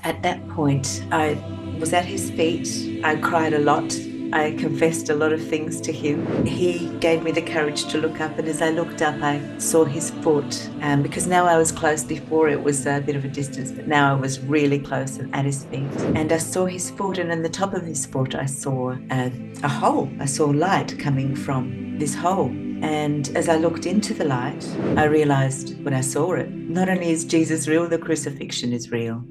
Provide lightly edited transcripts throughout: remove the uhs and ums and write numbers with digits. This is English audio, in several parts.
At that point, I was at his feet. I cried a lot. I confessed a lot of things to him. He gave me the courage to look up, and as I looked up, I saw his foot. Because now I was close. Before it was a bit of a distance, but now I was really close and at his feet. And I saw his foot, and in the top of his foot, I saw a hole. I saw light coming from this hole. And as I looked into the light, I realized when I saw it, not only is Jesus real, the crucifixion is real.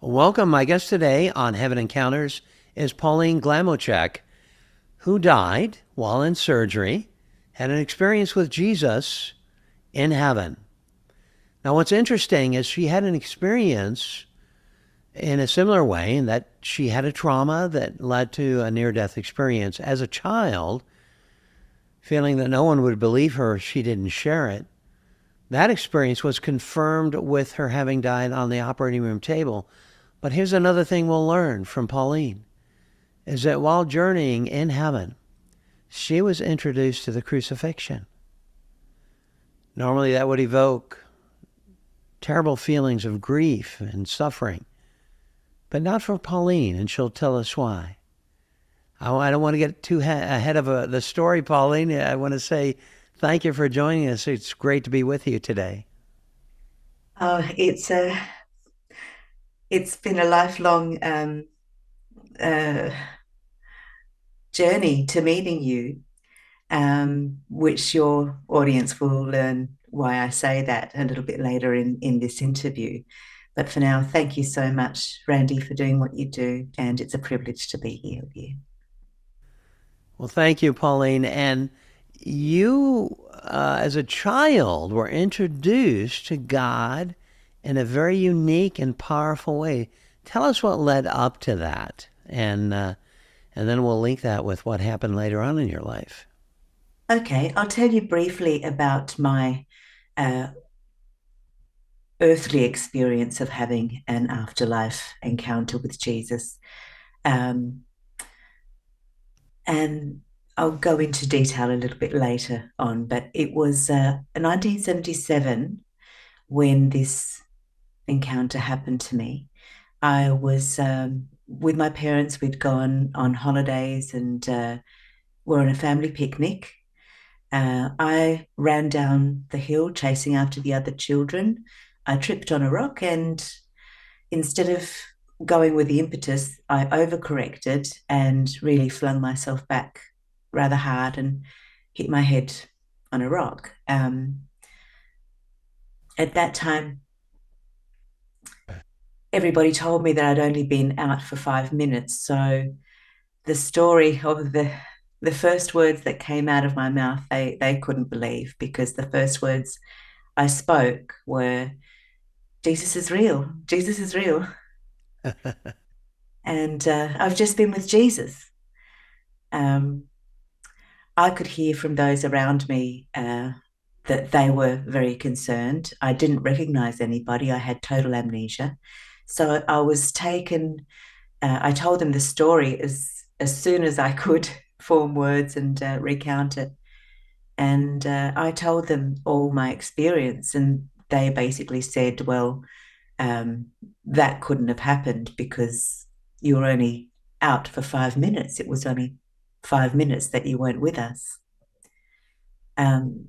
Welcome. My guest today on Heaven Encounters is Pauline Glamochek, who died while in surgery, had an experience with Jesus in heaven. Now, what's interesting is she had an experience in a similar way in that she had a trauma that led to a near-death experience as a child, feeling that no one would believe her if she didn't share it. That experience was confirmed with her having died on the operating room table. But here's another thing we'll learn from Pauline, is that while journeying in heaven, she was introduced to the crucifixion. Normally that would evoke terrible feelings of grief and suffering, but not for Pauline, and she'll tell us why. I don't want to get too ahead of the story, Pauline. I want to say thank you for joining us. It's great to be with you today. Oh, it's been a lifelong uh, journey to meeting you, which your audience will learn why I say that a little bit later in this interview. But for now, thank you so much, Randy, for doing what you do, and it's a privilege to be here with you. Well, thank you, Pauline. And you, as a child, were introduced to God in a very unique and powerful way. Tell us what led up to that, and then we'll link that with what happened later on in your life. Okay, I'll tell you briefly about my uh, earthly experience of having an afterlife encounter with Jesus. Um, and I'll go into detail a little bit later on, but it was 1977 when this encounter happened to me. I was with my parents. We'd gone on holidays and were on a family picnic. I ran down the hill chasing after the other children. I tripped on a rock, and instead of going with the impetus, I overcorrected and really flung myself back rather hard and hit my head on a rock. At that time, everybody told me that I'd only been out for 5 minutes. So the story of the first words that came out of my mouth, they couldn't believe, because the first words I spoke were, Jesus is real. Jesus is real. And I've just been with Jesus. Um, I could hear from those around me that they were very concerned. I didn't recognize anybody. I had total amnesia. So I was taken, I told them the story as soon as I could form words and recount it. And I told them all my experience, and they basically said, well, that couldn't have happened because you were only out for 5 minutes. It was only 5 minutes that you weren't with us. Um,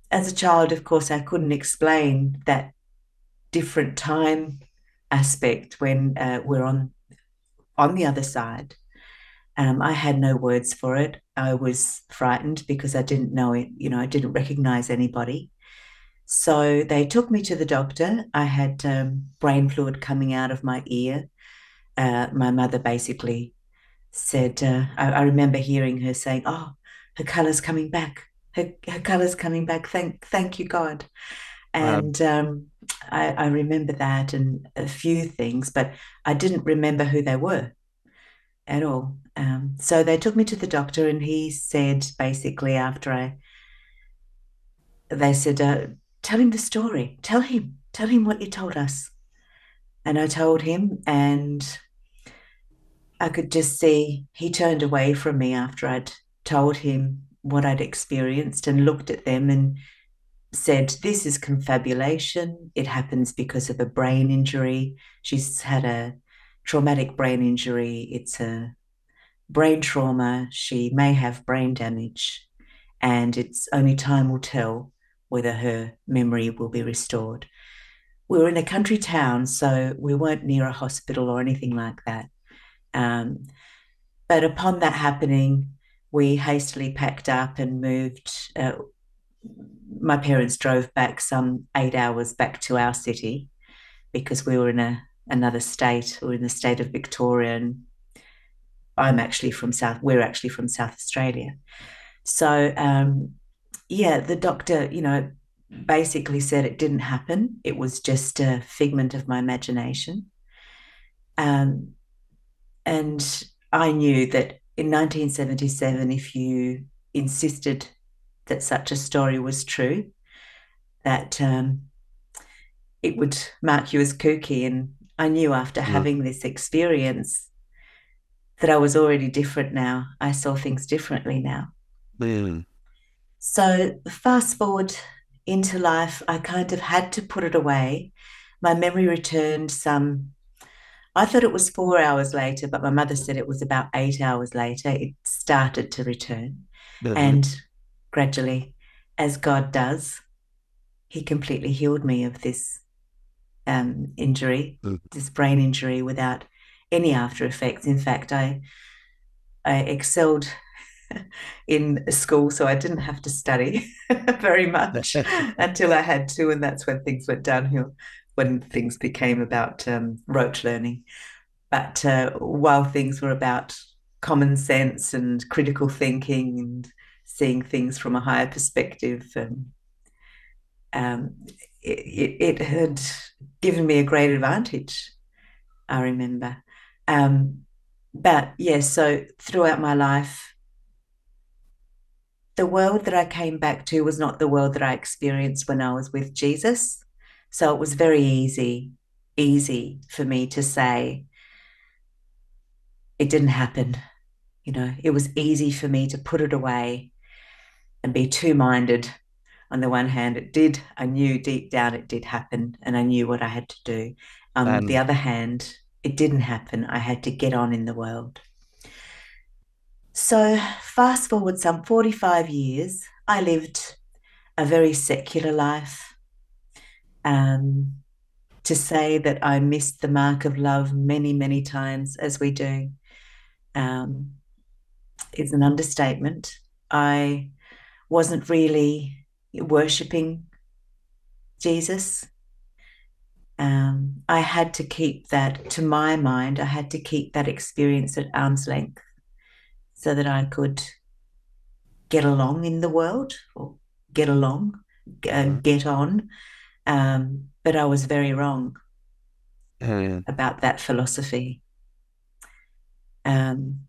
as a child, of course, I couldn't explain that different time aspect when we're on the other side. I had no words for it. I was frightened because I didn't know it. I didn't recognize anybody. So they took me to the doctor. I had brain fluid coming out of my ear. My mother basically said, I remember hearing her saying, "Oh, her color's coming back. Her color's coming back. Thank you, God." Wow. And I remember that and a few things, but I didn't remember who they were at all. So they took me to the doctor, and he said, basically, they said, tell him the story. Tell him what you told us. And I told him, and I could just see he turned away from me after I'd told him what I'd experienced, and looked at them and said, "This is confabulation. It happens because of a brain injury. She's had a traumatic brain injury. It's a brain trauma. She may have brain damage, and it's only time will tell whether her memory will be restored." We were in a country town, so we weren't near a hospital or anything like that. Um, but upon that happening, we hastily packed up and moved. My parents drove back some 8 hours back to our city because we were in another state. We were in the state of Victoria, and we're actually from South Australia. So, yeah, the doctor, basically said it didn't happen. It was just a figment of my imagination. Um, and I knew that in 1977, if you insisted that such a story was true, that it would mark you as kooky. And I knew after Mm. having this experience that I was already different now. I saw things differently now. Mm. So, fast forward into life, I kind of had to put it away. My memory returned I thought it was 4 hours later, but my mother said it was about 8 hours later. It started to return. Mhm. And gradually, as God does, He completely healed me of this injury, Mm. this brain injury, without any after effects. In fact, I excelled in school, so I didn't have to study very much until I had to, and that's when things went downhill, when things became about rote learning. But while things were about common sense and critical thinking and seeing things from a higher perspective, um, it had given me a great advantage, I remember. Um, but yeah, so throughout my life, the world that I came back to was not the world that I experienced when I was with Jesus. So it was very easy for me to say it didn't happen. It was easy for me to put it away and be two minded. On the one hand, it did. I knew deep down it did happen, and I knew what I had to do. On the And other hand, it didn't happen. I had to get on in the world. So, fast forward some 45 years, I lived a very secular life. Um, to say that I missed the mark of love many, many times, as we do, um, is an understatement. I wasn't really worshipping Jesus. I had to keep that, to my mind, I had to keep that experience at arm's length so that I could get along in the world, or get along, get on. But I was very wrong and about that philosophy. Um,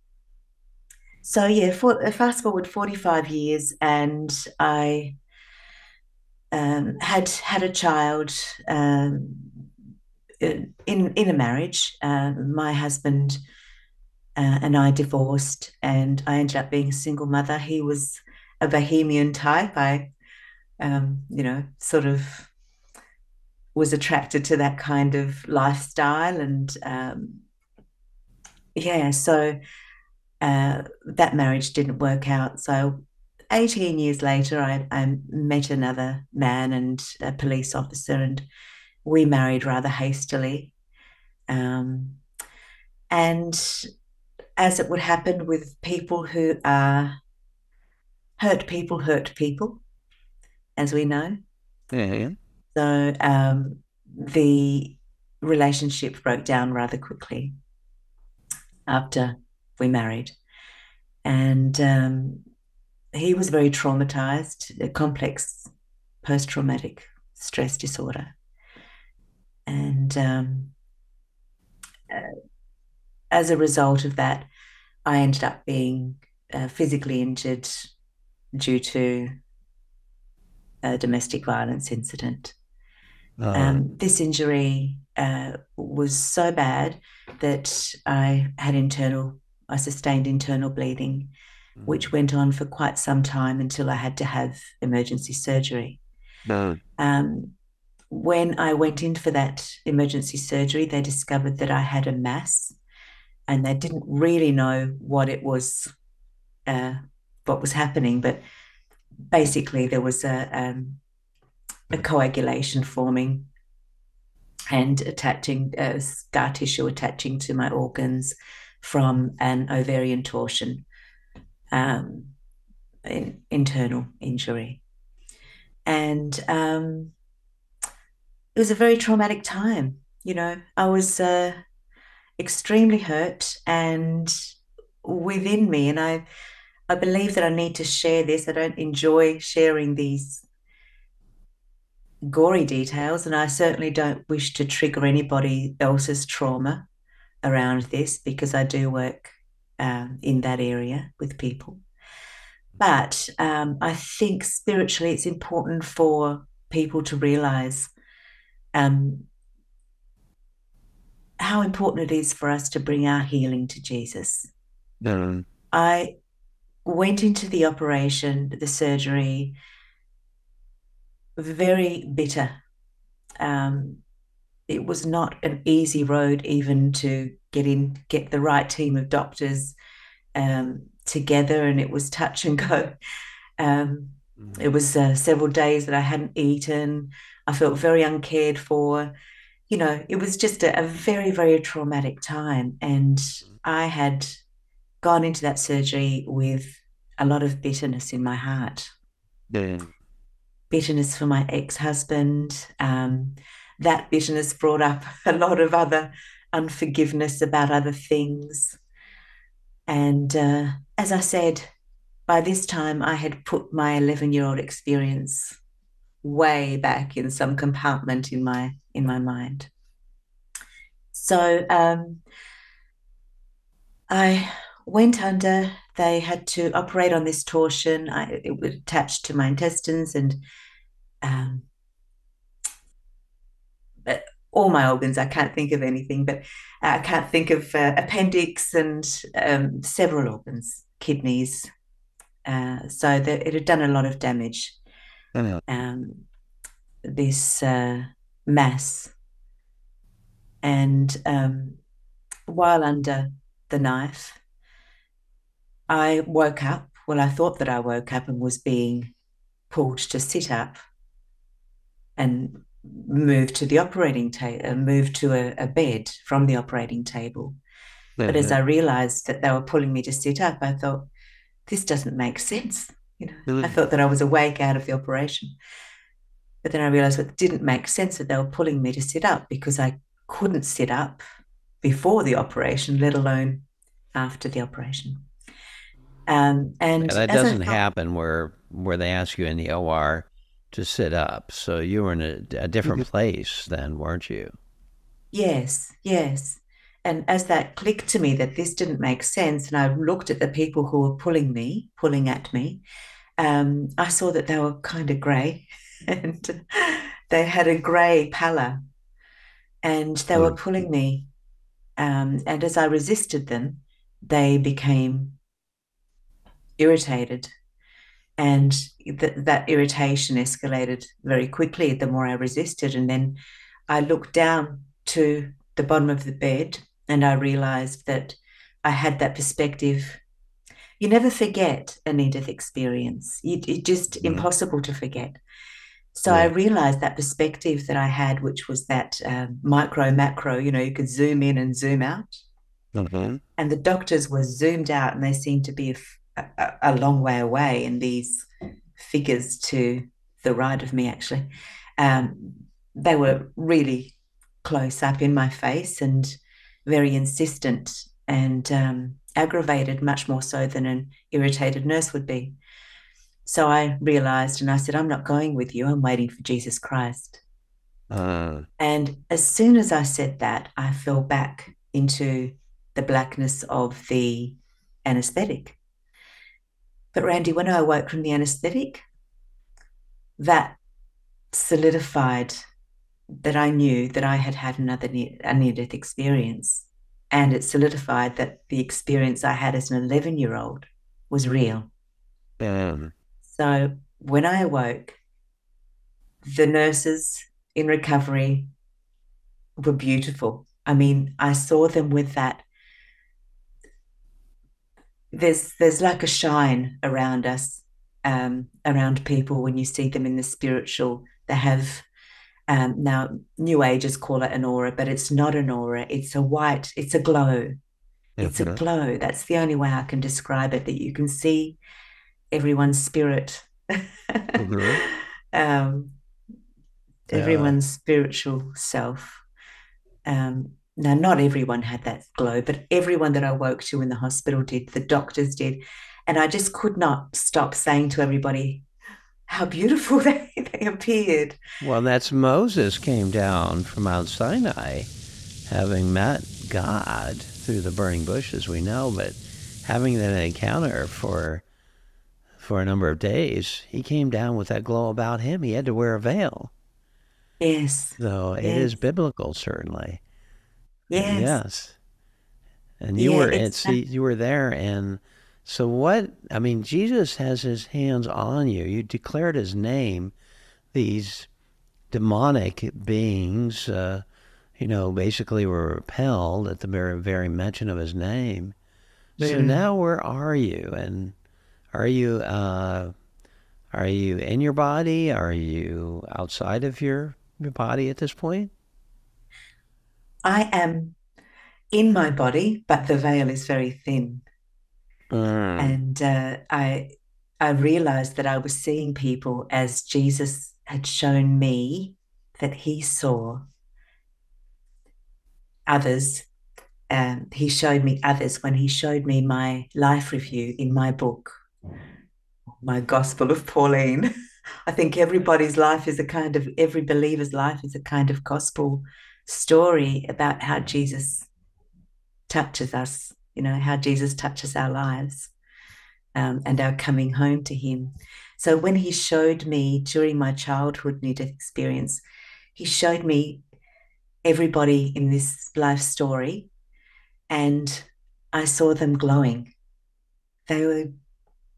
so yeah, fast forward 45 years, and I had a child in a marriage. My husband and I divorced, and I ended up being a single mother. He was a bohemian type. I, sort of was attracted to that kind of lifestyle, and yeah, so that marriage didn't work out. So 18 years later, I met another man and a police officer, and we married rather hastily. Um, and as it would happen with people who are hurt people, as we know. and So the relationship broke down rather quickly after we married. And he was very traumatized, a complex post traumatic stress disorder. And uh, as a result of that, I ended up being physically injured due to a domestic violence incident. uh, This injury was so bad that I sustained internal bleeding, which Mm. went on for quite some time until I had to have emergency surgery. No. Um, when I went in for that emergency surgery, they discovered that I had a mass, and they didn't really know uh, what was happening, but basically there was a coagulation forming and attaching scar tissue attaching to my organs from an ovarian torsion, um, internal injury. And it was a very traumatic time. I was extremely hurt and within me, and I believe that I need to share this. I don't enjoy sharing these gory details, and I certainly don't wish to trigger anybody else's trauma around this because I do work in that area with people. But I think spiritually, it's important for people to realize um, how important it is for us to bring our healing to Jesus. No. I went into the operation, the surgery, very bitter. Um, it was not an easy road even to get the right team of doctors together, and it was touch and go. Um, it Mm. was several days that I hadn't eaten. I felt very uncared for. It was just a very, very traumatic time. And I had gone into that surgery with a lot of bitterness in my heart, No. bitterness for my ex husband. That bitterness brought up a lot of other unforgiveness about other things. And as I said, by this time, I had put my 11-year-old experience way back in some compartment in my mind. So I went under. They had to operate on this torsion. It was attached to my intestines and um, all my organs. I can't think of anything, but I can't think of appendix and several organs, kidneys. So that it had done a lot of damage. No. Um, this mass, and while under the knife, I woke up. Well, I thought that I woke up and was being pulled to sit up and moved to the operating table, moved to a bed from the operating table. But as No. I realized that they were pulling me to sit up, I thought, this doesn't make sense. I No. thought that I was awake out of the operation. But then I realized it didn't make sense that they were pulling me to sit up because I couldn't sit up before the operation, let alone after the operation. Yeah, And that as I doesn't felt, happen where they ask you in the OR to sit up. So you were in a different Mhm. place then, weren't you? Yes, yes. And as that clicked to me that this didn't make sense, and I looked at the people who were pulling at me, I saw that they were kind of grey and they had a grey pallor and they were Mm. pulling me. And as I resisted them, they became irritated. And that irritation escalated very quickly the more I resisted. And then I looked down to the bottom of the bed and I realized that I had that perspective. You never forget a near death experience, it's just Mm. impossible to forget. So I Yeah. realized that perspective that I had, which was that micro macro, you could zoom in and zoom out. Mm-hmm. And the doctors were zoomed out and they seemed to be a long way away. And these figures to the right of me, actually, um, they were really close up in my face and very insistent and aggravated, much more so than an irritated nurse would be. So I realized and I said, I'm not going with you. I'm waiting for Jesus Christ. Uh, And as soon as I said that, I fell back into the blackness of the anesthetic. But Randy, when I awoke from the anesthetic, that solidified that I knew that I had had a near-death experience, and it solidified that the experience I had as an 11-year-old was real. Um, So when I awoke, the nurses in recovery were beautiful. I mean, I saw them with that. There's like a shine around us, around people when you see them in the spiritual. They have now New Agers call it an aura, but it's not an aura. It's a white. It's a glow. It's a mhm, glow. That's the only way I can describe it. That you can see everyone's spirit, mhm. um, Yeah. everyone's spiritual self. Now, not everyone had that glow, but everyone that I woke to in the hospital did, the doctors did. And I just could not stop saying to everybody how beautiful they appeared. Well, that's Moses came down from Mount Sinai, having met God through the burning bush, as we know, but having that encounter for a number of days, he came down with that glow about him. He had to wear a veil, Yes, though it yes, is biblical, certainly. yes. Yes, and you Yeah, were it's at see you were there, and so what? I mean, Jesus has his hands on you. You declared his name. These demonic beings, basically were repelled at the very mention of his name. So mm. now where are you? And are you are you in your body? Are you outside of your body at this point? I am in my body, but the veil is very thin. Mm. And I realized that I was seeing people as Jesus had shown me that he saw others. He showed me others when he showed me my life review in my book, my Gospel of Pauline. I think everybody's life is a kind of, every believer's life is a kind of gospel story about how Jesus touches us, how Jesus touches our lives, and our coming home to him. So when he showed me during my childhood near death experience, he showed me everybody in this life story, and I saw them glowing. They were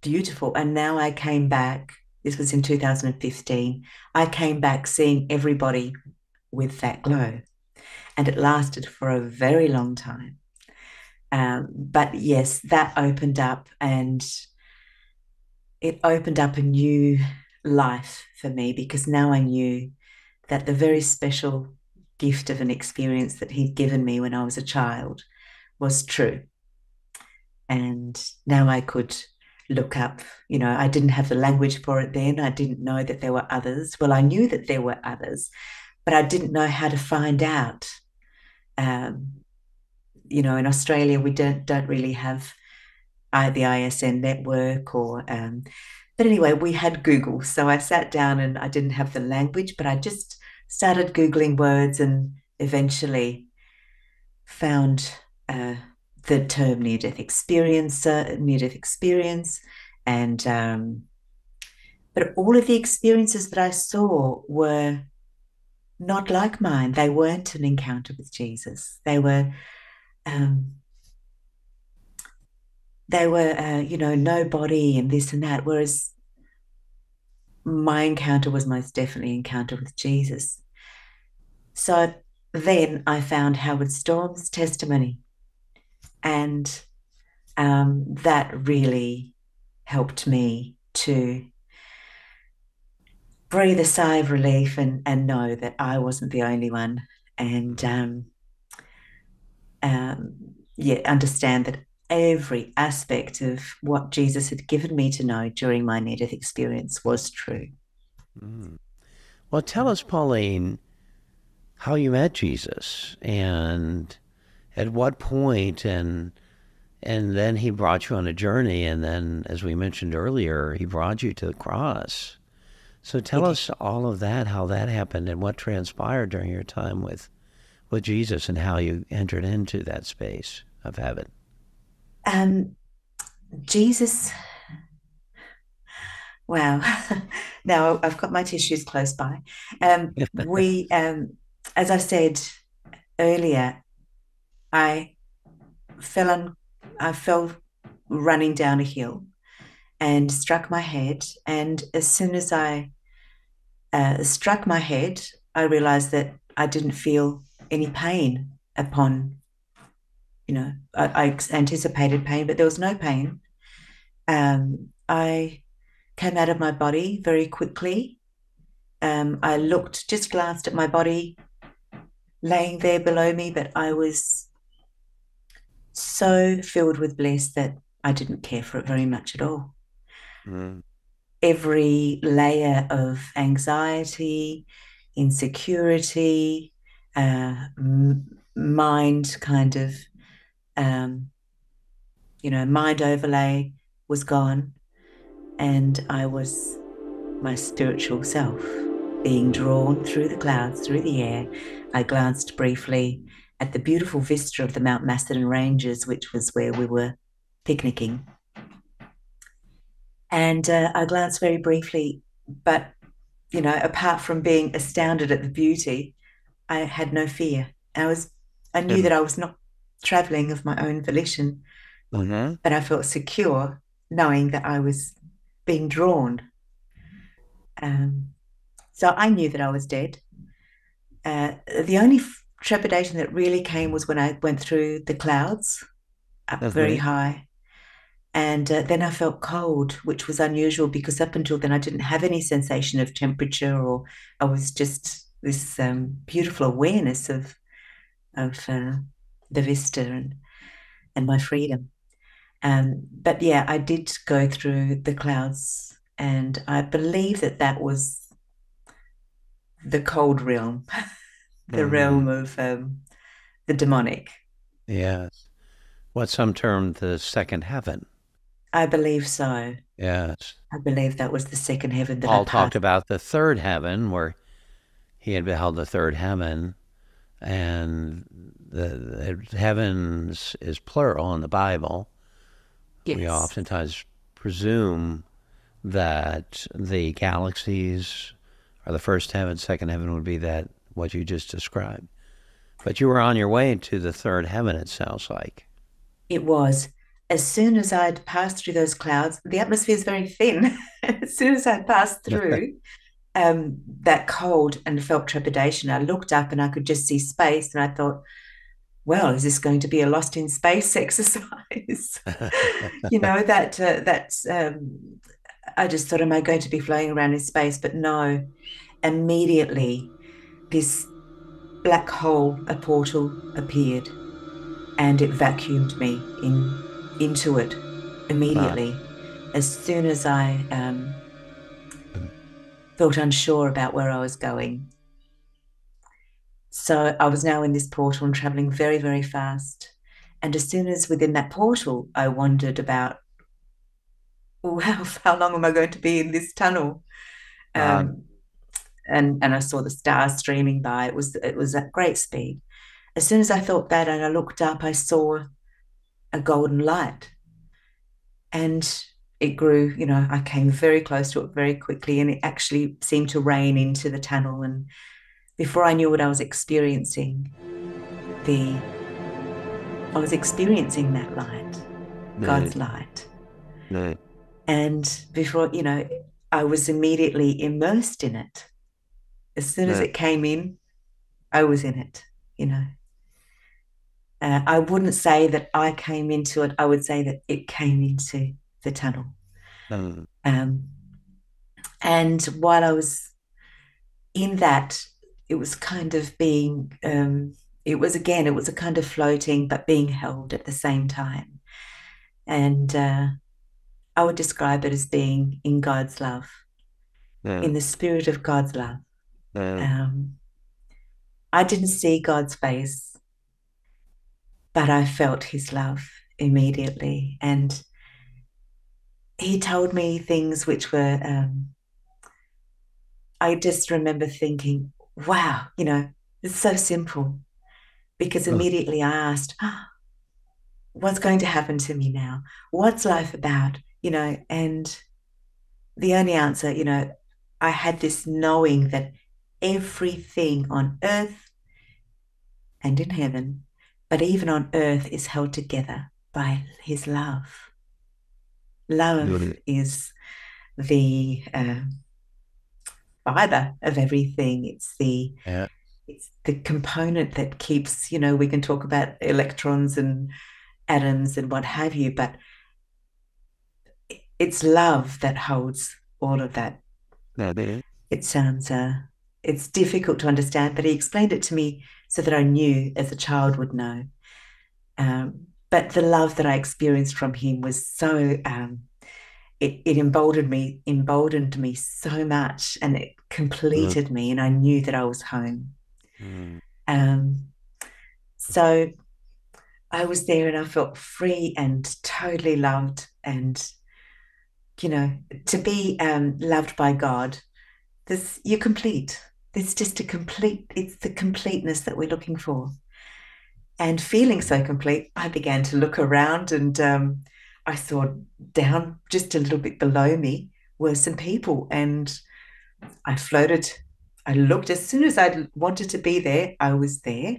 beautiful. And now I came back, this was in 2015. I came back seeing everybody with that glow, and it lasted for a very long time. But yes, that opened up, and it opened up a new life for me because now I knew that the very special gift of an experience that he'd given me when I was a child was true. And now I could look up, I didn't have the language for it then. I didn't know that there were others. Well, I knew that there were others, but I didn't know how to find out. Um, in Australia, we don't really have the ISN network but anyway, we had Google. So I sat down and I didn't have the language, but I just started Googling words and eventually found the term near death experience. And, but all of the experiences that I saw were not like mine. They weren't an encounter with Jesus. Um, nobody and this and that. Whereas my encounter was most definitely an encounter with Jesus. So then I found Howard Storm's testimony, and that really helped me to breathe a sigh of relief and know that I wasn't the only one, and yeah, understand that every aspect of what Jesus had given me to know during my near death experience was true. Mm. Well, tell us, Pauline, how you met Jesus and at what point, and then he brought you on a journey, and then, as we mentioned earlier, he brought you to the cross. So He tell did. us all of that, how that happened, and what transpired during your time with Jesus, and how you entered into that space of heaven. Jesus Wow. Now I've got my tissues close by. We, as I said earlier, I fell on, I fell running down a hill and struck my head. And as soon as I struck my head, I realized that I didn't feel any pain upon, I anticipated pain, but there was no pain. I came out of my body very quickly. I looked, just glanced at my body laying there below me, but I was so filled with bliss that I didn't care for it very much at all. Mm. Every layer of anxiety, insecurity, mind kind of, um, mind overlay was gone. And I was my spiritual self being drawn through the clouds, through the air. I glanced briefly at the beautiful vista of the Mount Macedon Ranges, which was where we were picnicking. And I glanced very briefly, but apart from being astounded at the beauty, I had no fear. I knew Yeah. that I was not traveling of my own volition, Mhm. but I felt secure knowing that I was being drawn. Um, so I knew that I was dead. The only trepidation that really came was when I went through the clouds up very Mhm. high. And then I felt cold, which was unusual because up until then I didn't have any sensation of temperature, or I was just this beautiful awareness of the vista and my freedom. But yeah, I did go through the clouds, and I believe that that was the cold realm, the realm Mhm. of the demonic. Yes. What some term the second heaven. I believe so. Yes. I believe that was the second heaven that I Paul talked passed. about the third heaven, where he had beheld the third heaven, and the heavens is plural in the Bible. We Yes, oftentimes presume that the galaxies are the first heaven, second heaven would be that what you just described. But you were on your way to the third heaven, it sounds like. it was. As soon as I'd passed through those clouds, the atmosphere is very thin. As soon as I passed through that cold and felt trepidation, I looked up and I could just see space. And I thought, well, is this going to be a lost in space exercise? That's. I just thought, am I going to be flying around in space? But no, immediately this black hole, a portal appeared, and it vacuumed me into it Ah, immediately. As soon as I felt unsure about where I was going. So I was now in this portal and traveling very, very fast. And as soon as within that portal, I wondered about, oh, how long am I going to be in this tunnel? ah, Um, and I saw the stars streaming by. It was at great speed. As soon as I thought that and I looked up, I saw a golden light, and it grew. I came very close to it very quickly, and it actually seemed to rain into the tunnel. And before I knew what the I was experiencing that light, no, God's light. no, And before, I was immediately immersed in it. As soon as no, it came in, I was in it, you know. I wouldn't say that I came into it. I would say that it came into the tunnel. no, Um, and while I was in that, it was kind of it was a kind of floating, but being held at the same time. And I would describe it as being in God's love, no, in the spirit of God's love. no, Um, I didn't see God's face, but I felt his love immediately. And he told me things which were, I just remember thinking, wow, it's so simple. Because no, immediately I asked, what's going to happen to me now? What's life about? And the only answer, I had this knowing that everything on earth and in heaven, but even on earth, is held together by his love. Love Good. is the fiber of everything. Yeah. It's the component that keeps, we can talk about electrons and atoms and what have you, but it's love that holds all of that. That is. It sounds, it's difficult to understand, but he explained it to me so that I knew as a child would know. But the love that I experienced from him was so, it emboldened me so much, and it Good. completed me, and I knew that I was home. Mm. Um, so I was there and I felt free and totally loved. And, you know, to be loved by God, you're complete. It's just it's the completeness that we're looking for. And feeling so complete, I began to look around, and I saw down just a little bit below me were some people, and I floated. I looked as soon as I wanted to be there, I was there.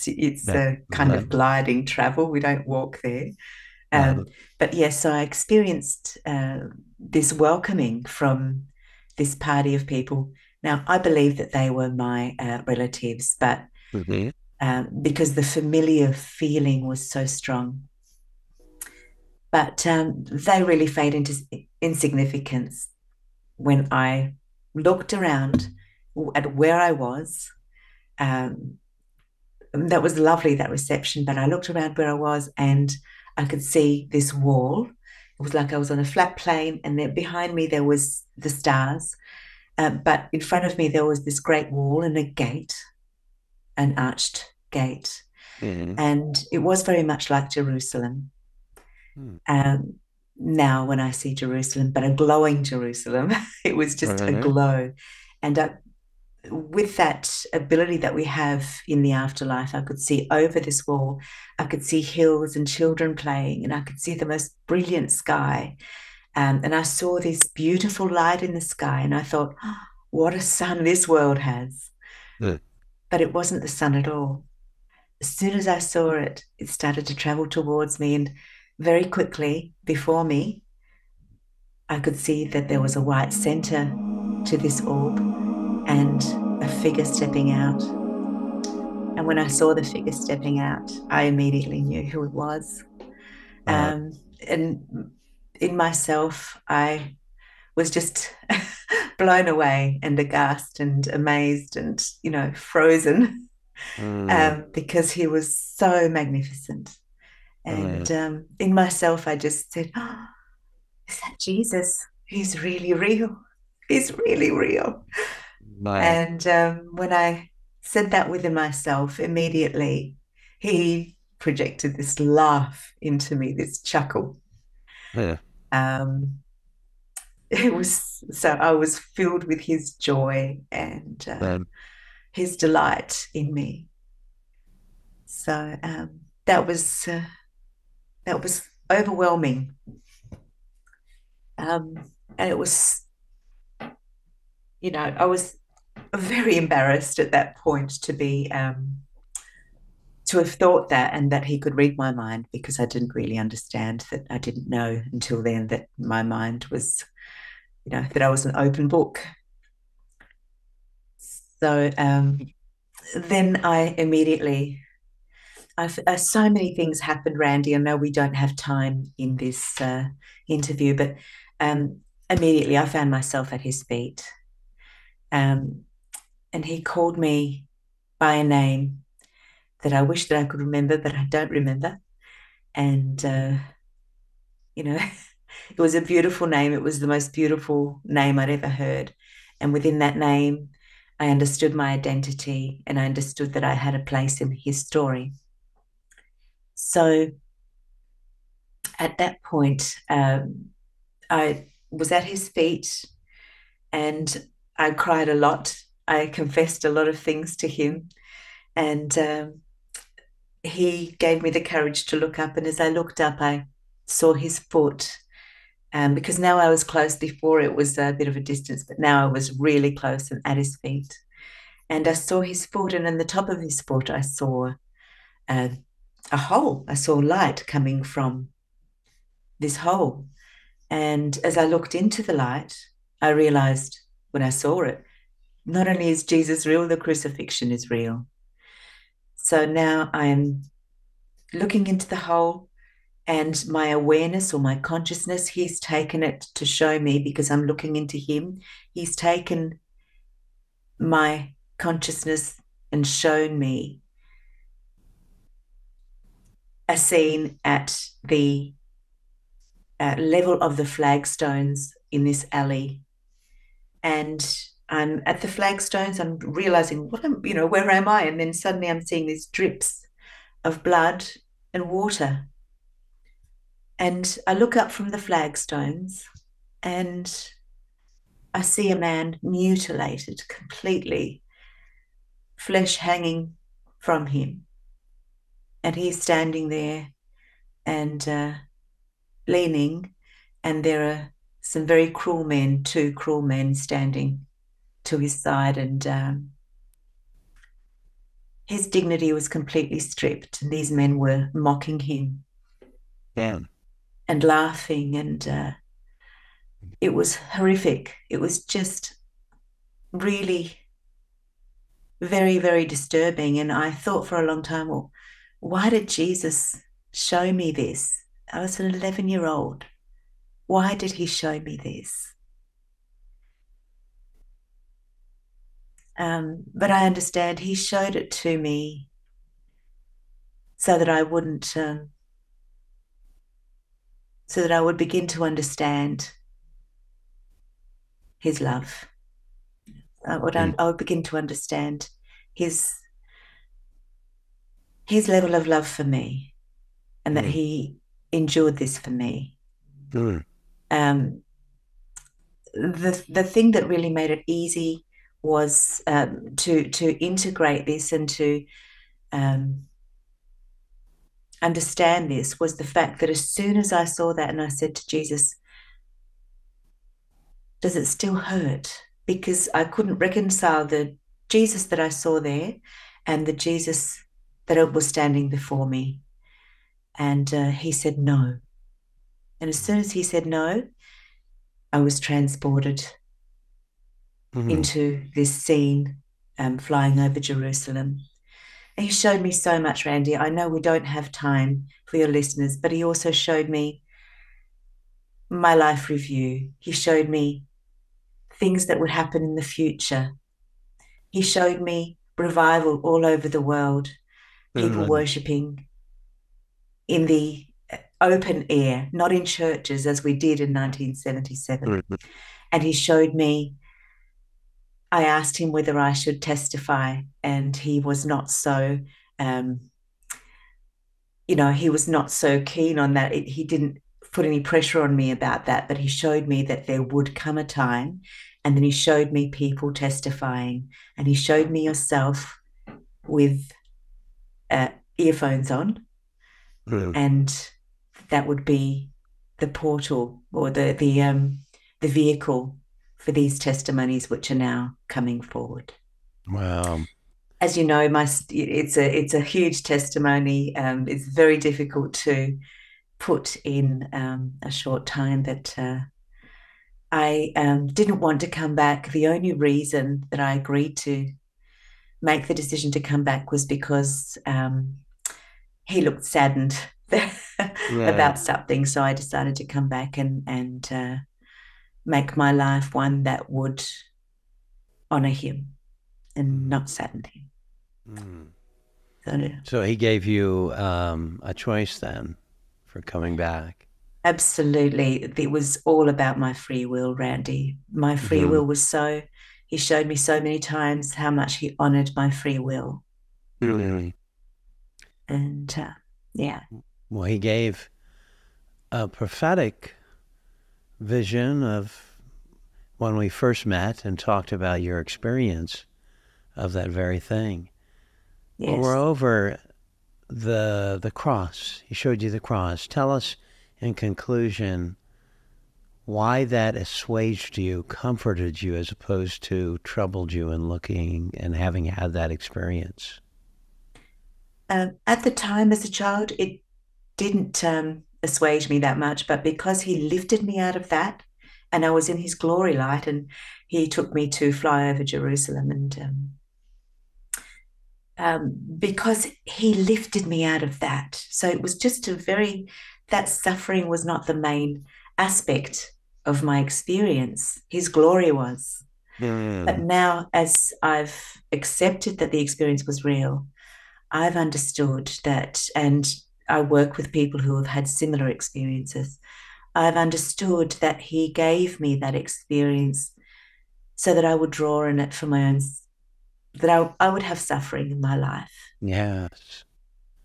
It's That's a kind of nice. gliding travel. We don't walk there. Uh, But yes, I experienced this welcoming from this party of people. Now, I believe that they were my relatives, but mhm. because the familiar feeling was so strong. But they really fade into insignificance when I looked around at where I was. Um, that was lovely, that reception, but I looked around where I was and I could see this wall. It was like I was on a flat plane, and then behind me there was the stars. But in front of me there was this great wall and a gate, an arched gate. Mhm. And it was very much like Jerusalem. Mm. Um, now, when I see Jerusalem, but a glowing Jerusalem, it was just a Uh-huh. glow. And with that ability that we have in the afterlife, I could see over this wall, I could see hills and children playing, and I could see the most brilliant sky. And I saw this beautiful light in the sky, and I thought, oh, what a sun this world has. Uh, But it wasn't the sun at all. As soon as I saw it, it started to travel towards me, and very quickly before me, I could see that there was a white center to this orb and a figure stepping out. And when I saw the figure stepping out, I immediately knew who it was. uh, Um, and in myself, I was just blown away and aghast and amazed and, frozen, mm, because he was so magnificent. uh, And in myself, I just said, oh, is that Jesus? He's really real. He's really real. nice. And when I said that within myself, immediately he projected this laugh into me, this chuckle. Uh, Um, it was so I was filled with his joy and um, his delight in me. So that was overwhelming, and it was, I was very embarrassed at that point to have thought that, and that he could read my mind, because I didn't really understand that. I didn't know until then that my mind was, that I was an open book. So then I immediately, so many things happened, Randy. I know we don't have time in this interview, but um, immediately I found myself at his feet. Um, and he called me by a name that I wish that I could remember, but I don't remember. And, it was a beautiful name. It was the most beautiful name I'd ever heard. And within that name, I understood my identity, and I understood that I had a place in his story. So at that point, I was at his feet, and I cried a lot. I confessed a lot of things to him, and he gave me the courage to look up. And as I looked up, I saw his foot, because now I was close. Before it was a bit of a distance, but now I was really close and at his feet. And I saw his foot, and in the top of his foot, I saw a, a hole. I saw light coming from this hole. And as I looked into the light, I realized when I saw it, not only is Jesus real, the crucifixion is real. So now I'm looking into the hole, and my awareness or my consciousness, he's taken it to show me because I'm looking into him. He's taken my consciousness and shown me a scene at the level of the flagstones in this alley. And I'm at the flagstones, I'm realizing where am I? And then suddenly I'm seeing these drips of blood and water. And I look up from the flagstones and I see a man mutilated completely, flesh hanging from him. And he's standing there and leaning, and there are some very cruel men, two cruel men standing to his side, and his dignity was completely stripped. And these men were mocking him. Damn. And laughing, and it was horrific. It was just really very, very disturbing. And I thought for a long time, well, why did Jesus show me this? I was an 11-year-old. Why did he show me this? But I understand he showed it to me so that I wouldn't, so that I would begin to understand his love. I would begin to understand his level of love for me, and that he endured this for me. The thing that really made it easy was to integrate this and to understand this was the fact that as soon as I saw that and I said to Jesus, does it still hurt? Because I couldn't reconcile the Jesus that I saw there and the Jesus that was standing before me. And he said no. And as soon as he said no, I was transported into this scene, flying over Jerusalem. And he showed me so much, Randy. I know we don't have time for your listeners, but he also showed me my life review. He showed me things that would happen in the future. He showed me revival all over the world, people worshipping in the open air, not in churches as we did in 1977. And he showed me, I asked him whether I should testify, and he was not so, he was not so keen on that. He didn't put any pressure on me about that, but he showed me that there would come a time. And then he showed me people testifying, and he showed me yourself with earphones on, and that would be the portal or the vehicle for these testimonies which are now coming forward. Wow. As you know, it's a huge testimony. It's very difficult to put in a short time, but I didn't want to come back. The only reason that I agreed to make the decision to come back was because he looked saddened about something. So I decided to come back and make my life one that would honor him and not sadden him. So he gave you a choice then for coming back. Absolutely. It was all about my free will, Randy. My free will was he showed me so many times how much he honored my free will. And yeah. Well, he gave a prophetic vision of when we first met and talked about your experience of that very thing. Yes. Moreover, the cross. He showed you the cross. Tell us in conclusion why that assuaged you, comforted you, as opposed to troubled you in looking and having had that experience. At the time as a child, it didn't assuage me that much, but because he lifted me out of that and I was in his glory light and he took me to fly over Jerusalem and because he lifted me out of that. So it was just that suffering was not the main aspect of my experience. His glory was. But now, as I've accepted that the experience was real, I've understood that, and I work with people who have had similar experiences. I've understood that he gave me that experience so that I would draw on it for my own, that I would have suffering in my life. Yes.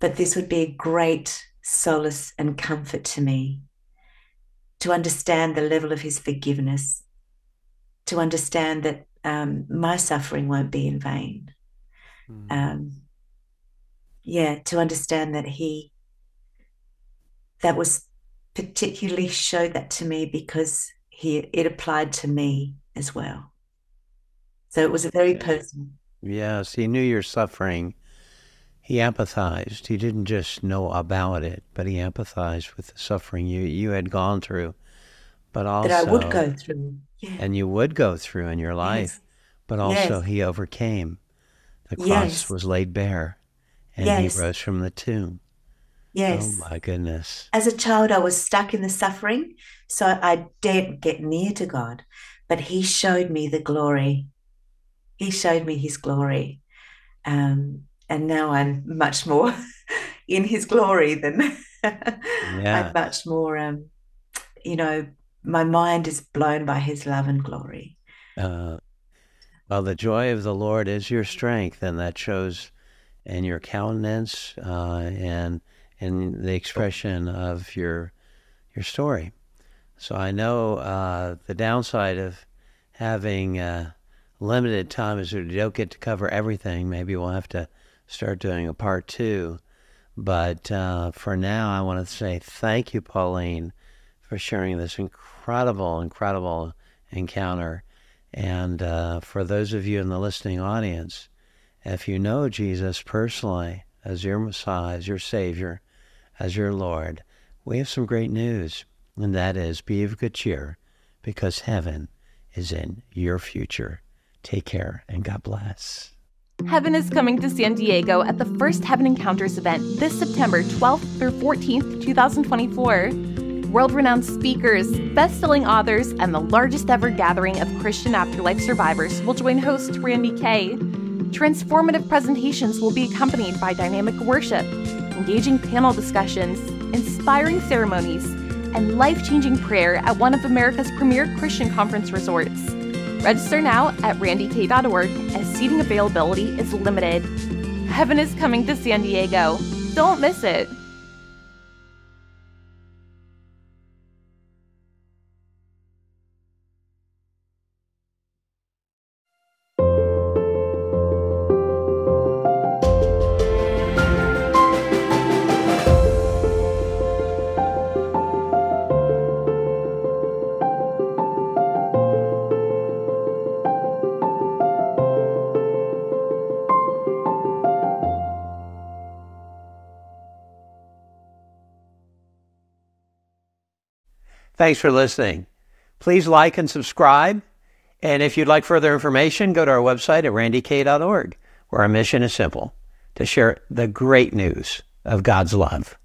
But this would be a great solace and comfort to me to understand the level of his forgiveness, to understand that my suffering won't be in vain. To understand that that was particularly showed that to me because it applied to me as well. So it was a very personal. Yes, he knew your suffering. He empathized. He didn't just know about it, but he empathized with the suffering you had gone through, but also that I would go through. Yeah. And you would go through in your life, yes. But also he overcame. The cross was laid bare, and he rose from the tomb. Yes. Oh my goodness. As a child, I was stuck in the suffering, so I dared get near to God, but he showed me the glory. He showed me his glory. And now I'm much more in his glory than I'm much more, my mind is blown by his love and glory. Well, the joy of the Lord is your strength, and that shows in your countenance and in the expression of your story. So I know the downside of having limited time is we don't get to cover everything. Maybe we'll have to start doing a part 2. But for now, I want to say thank you, Pauline, for sharing this incredible encounter. And for those of you in the listening audience, if you know Jesus personally as your Messiah, as your Savior, as your Lord, we have some great news. And that is, be of good cheer, because heaven is in your future. Take care, and God bless. Heaven is coming to San Diego at the first Heaven Encounters event this September 12th through 14th, 2024. World-renowned speakers, best-selling authors, and the largest ever gathering of Christian afterlife survivors will join host Randy Kay. Transformative presentations will be accompanied by dynamic worship, engaging panel discussions, inspiring ceremonies, and life-changing prayer at one of America's premier Christian conference resorts. Register now at randykay.org as seating availability is limited. Heaven is coming to San Diego. Don't miss it. Thanks for listening. Please like and subscribe. And if you'd like further information, go to our website at randykay.org, where our mission is simple: to share the great news of God's love.